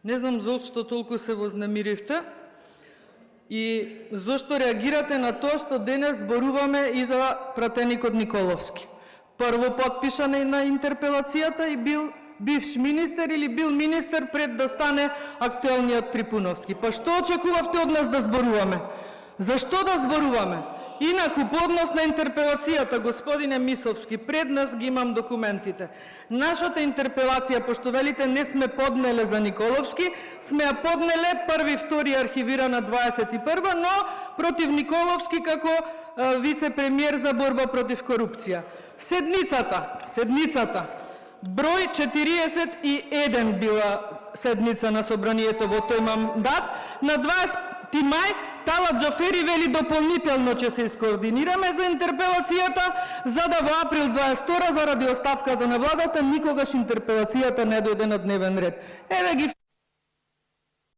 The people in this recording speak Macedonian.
Не знам зошто толку се вознемиривте и зошто реагирате на тоа што денес зборуваме и за пратеникот Николовски. Прво подпишан на интерпелацијата и бил бивш министер или бил министер пред да стане актуелниот Трипуновски. Па што очекувавте од нас да зборуваме? Зашто да зборуваме? Инаку, по однос на интерпелацијата, господине Мисовски, пред нас ги имам документите. Нашата интерпелација, пошто велите не сме поднеле за Николовски, сме ја поднеле 1-2 архивирана 21, но против Николовски како вице-премиер за борба против корупција. Седницата, број 41 била седница на собранието во тој мандат, на 20 мај Талат Џафери вели дополнително ќе се искоординираме за интерпелацијата, за да во април 22 заради оставката на владата никогаш интерпелацијата не дојде на дневен ред. Еве ги